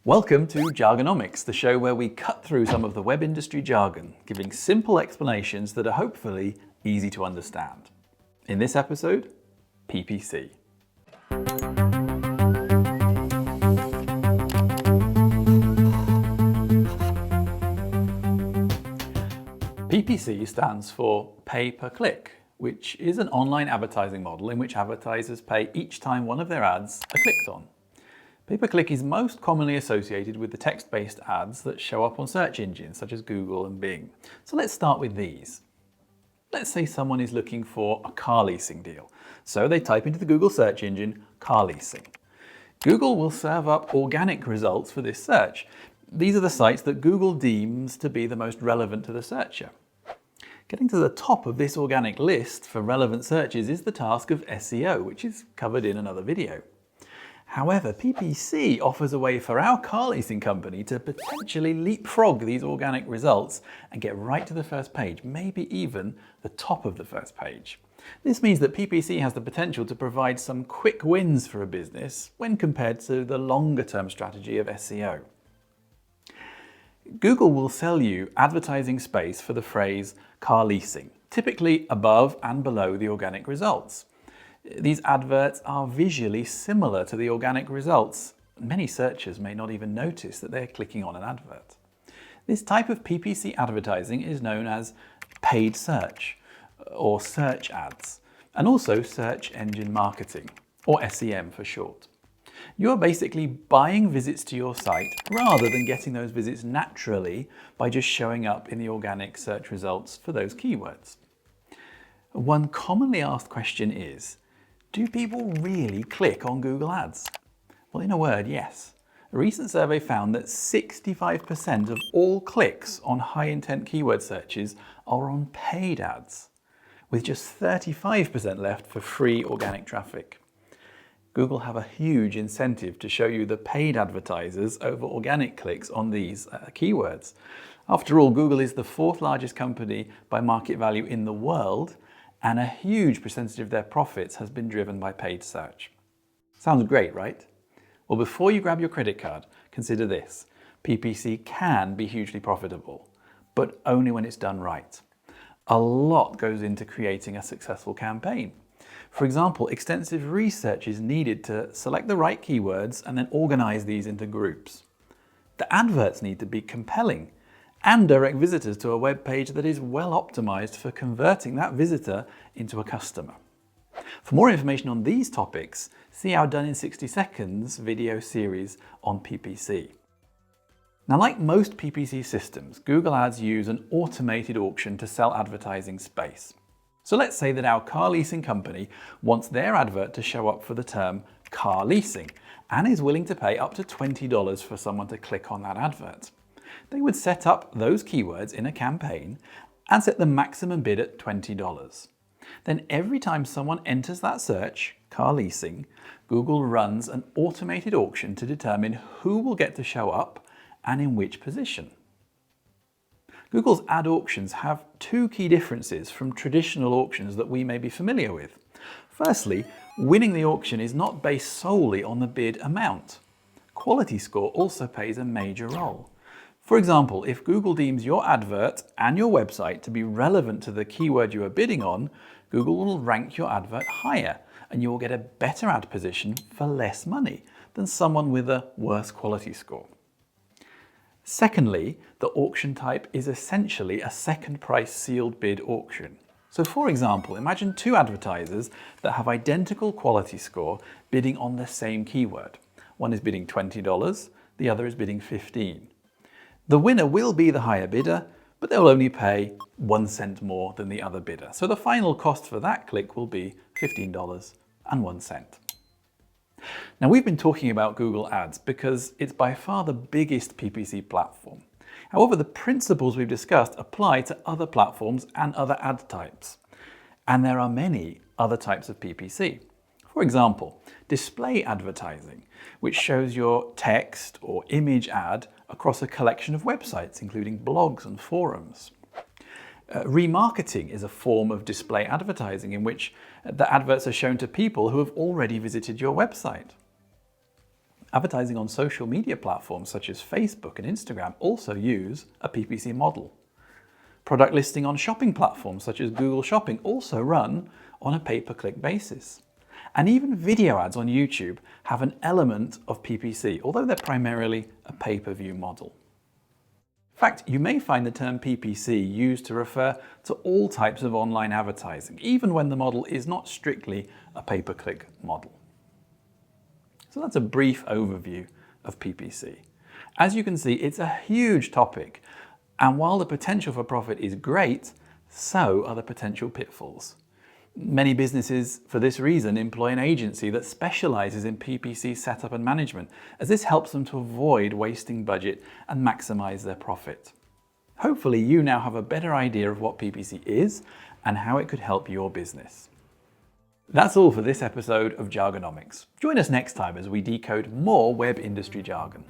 Welcome to Jargonomics, the show where we cut through some of the web industry jargon, giving simple explanations that are hopefully easy to understand. In this episode, PPC. PPC stands for pay per click, which is an online advertising model in which advertisers pay each time one of their ads are clicked on. Pay-per-click is most commonly associated with the text-based ads that show up on search engines such as Google and Bing. So let's start with these. Let's say someone is looking for a car leasing deal. So they type into the Google search engine, car leasing. Google will serve up organic results for this search. These are the sites that Google deems to be the most relevant to the searcher. Getting to the top of this organic list for relevant searches is the task of SEO, which is covered in another video. However, PPC offers a way for our car leasing company to potentially leapfrog these organic results and get right to the first page, maybe even the top of the first page. This means that PPC has the potential to provide some quick wins for a business when compared to the longer-term strategy of SEO. Google will sell you advertising space for the phrase car leasing, typically above and below the organic results. These adverts are visually similar to the organic results. Many searchers may not even notice that they're clicking on an advert. This type of PPC advertising is known as paid search or search ads, and also search engine marketing, or SEM for short. You are basically buying visits to your site rather than getting those visits naturally by just showing up in the organic search results for those keywords. One commonly asked question is, do people really click on Google Ads? Well, in a word, yes. A recent survey found that 65% of all clicks on high-intent keyword searches are on paid ads, with just 35% left for free organic traffic. Google have a huge incentive to show you the paid advertisers over organic clicks on these keywords. After all, Google is the fourth largest company by market value in the world, and a huge percentage of their profits has been driven by paid search. Sounds great, right? Well, before you grab your credit card, consider this. PPC can be hugely profitable, but only when it's done right. A lot goes into creating a successful campaign. For example, extensive research is needed to select the right keywords and then organize these into groups. The adverts need to be compelling and direct visitors to a web page that is well optimized for converting that visitor into a customer. For more information on these topics, see our Done in 60 Seconds video series on PPC. Now, like most PPC systems, Google Ads use an automated auction to sell advertising space. So let's say that our car leasing company wants their advert to show up for the term car leasing and is willing to pay up to $20 for someone to click on that advert. They would set up those keywords in a campaign and set the maximum bid at $20. Then every time someone enters that search, car leasing, Google runs an automated auction to determine who will get to show up and in which position. Google's ad auctions have two key differences from traditional auctions that we may be familiar with. Firstly, winning the auction is not based solely on the bid amount. Quality score also plays a major role. For example, if Google deems your advert and your website to be relevant to the keyword you are bidding on, Google will rank your advert higher and you will get a better ad position for less money than someone with a worse quality score. Secondly, the auction type is essentially a second price sealed bid auction. So for example, imagine two advertisers that have identical quality score bidding on the same keyword. One is bidding $20, the other is bidding $15. The winner will be the higher bidder, but they will only pay 1 cent more than the other bidder. So the final cost for that click will be $15.01. Now, we've been talking about Google Ads because it's by far the biggest PPC platform. However, the principles we've discussed apply to other platforms and other ad types. And there are many other types of PPC. For example, display advertising, which shows your text or image ad across a collection of websites, including blogs and forums. Remarketing is a form of display advertising in which the adverts are shown to people who have already visited your website. Advertising on social media platforms such as Facebook and Instagram also use a PPC model. Product listing on shopping platforms such as Google Shopping also run on a pay-per-click basis. And even video ads on YouTube have an element of PPC, although they're primarily a pay-per-view model. In fact, you may find the term PPC used to refer to all types of online advertising, even when the model is not strictly a pay-per-click model. So that's a brief overview of PPC. As you can see, it's a huge topic, and while the potential for profit is great, so are the potential pitfalls. Many businesses, for this reason, employ an agency that specializes in PPC setup and management, as this helps them to avoid wasting budget and maximize their profit. Hopefully, you now have a better idea of what PPC is and how it could help your business. That's all for this episode of Jargonomics. Join us next time as we decode more web industry jargon.